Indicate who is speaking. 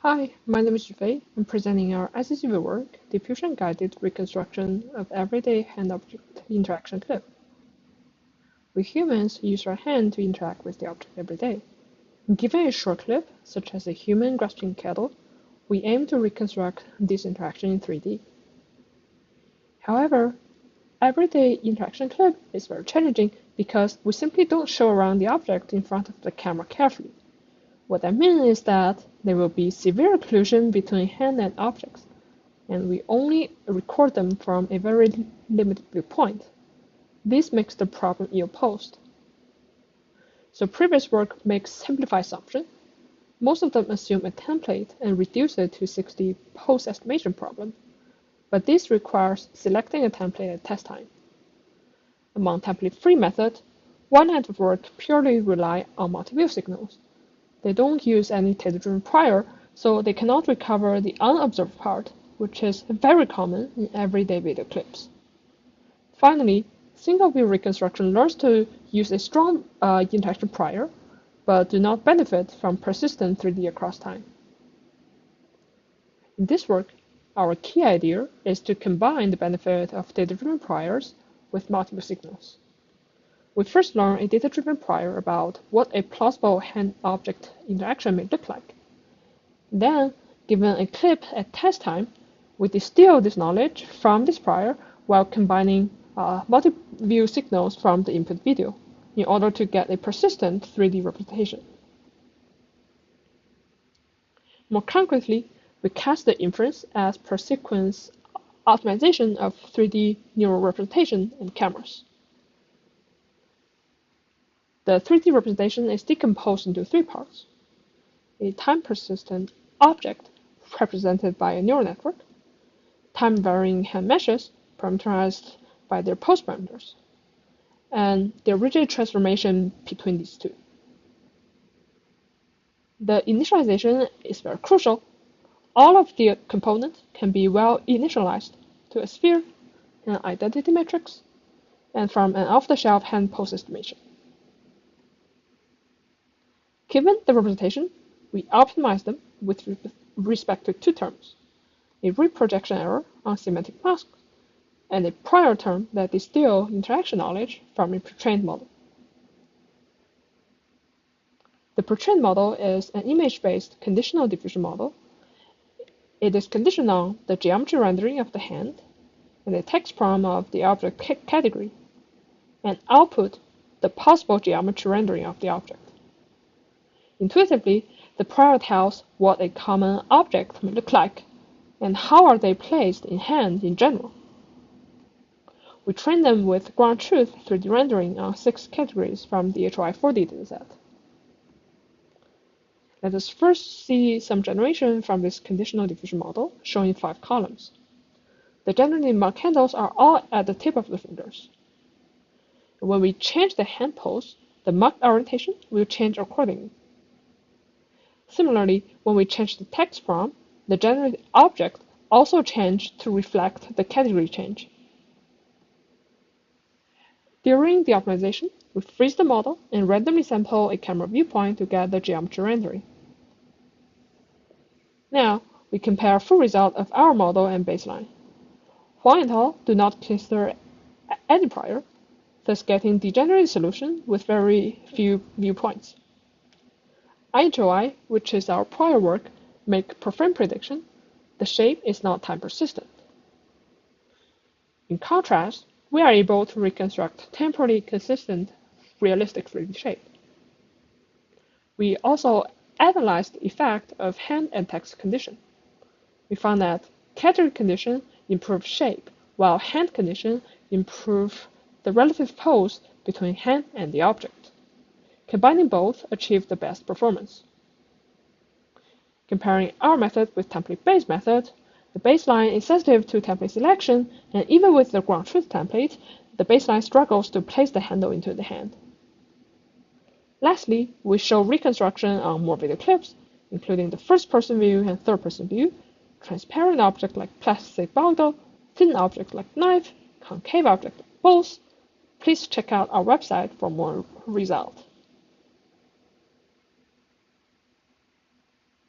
Speaker 1: Hi, my name is Fei. I'm presenting our ICCV work, Diffusion-Guided Reconstruction of Everyday Hand-Object Interaction Clip. We humans use our hand to interact with the object every day. Given a short clip, such as a human grasping a kettle, we aim to reconstruct this interaction in 3D. However, everyday interaction clip is very challenging because we simply don't show around the object in front of the camera carefully. What I mean is that there will be severe occlusion between hand and objects, and we only record them from a very limited viewpoint. This makes the problem ill-posed. So previous work makes simplified assumptions. Most of them assume a template and reduce it to 60 pose estimation problem, but this requires selecting a template at test time. Among template-free methods, one line of work purely rely on multi-view signals. They don't use any data-driven prior, so they cannot recover the unobserved part, which is very common in everyday video clips. Finally, single-view reconstruction learns to use a strong interaction prior, but do not benefit from persistent 3D across time. In this work, our key idea is to combine the benefit of data-driven priors with multiple signals. We first learn a data-driven prior about what a plausible hand-object interaction may look like. Then, given a clip at test time, we distill this knowledge from this prior while combining multi-view signals from the input video in order to get a persistent 3D representation. More concretely, we cast the inference as per sequence optimization of 3D neural representation in cameras. The 3D representation is decomposed into three parts: a time-persistent object represented by a neural network, time-varying hand meshes parameterized by their pose parameters, and the rigid transformation between these two. The initialization is very crucial. All of the components can be well initialized to a sphere, an identity matrix, and from an off-the-shelf hand pose estimation. Given the representation, we optimize them with respect to two terms: a reprojection error on semantic mask, and a prior term that distills interaction knowledge from a pre-trained model. The pre-trained model is an image-based conditional diffusion model. It is conditioned on the geometry rendering of the hand and the text prompt of the object category, and output the possible geometry rendering of the object. Intuitively, the prior tells what a common object may look like, and how are they placed in hand in general. We train them with ground truth 3D rendering on 6 categories from the HY4D dataset. Let us first see some generation from this conditional diffusion model, showing 5 columns. The generated mark handles are all at the tip of the fingers. When we change the hand pose, the mark orientation will change accordingly. Similarly, when we change the text prompt, the generated object also changes to reflect the category change. During the optimization, we freeze the model and randomly sample a camera viewpoint to get the geometry rendering. Now, we compare full result of our model and baseline. Huang et al. Do not consider any prior, thus getting degenerated solution with very few viewpoints. IHOI, which is our prior work, make per frame prediction. The shape is not time persistent. In contrast, we are able to reconstruct temporally consistent, realistic 3D shape. We also analyzed the effect of hand and text condition. We found that category condition improve shape, while hand condition improve the relative pose between hand and the object. Combining both achieved the best performance. Comparing our method with template-based method, the baseline is sensitive to template selection, and even with the ground truth template, the baseline struggles to place the handle into the hand. Lastly, we show reconstruction on more video clips, including the first-person view and third-person view, transparent object like plastic bottle, thin object like knife, concave object like balls. Please check out our website for more results.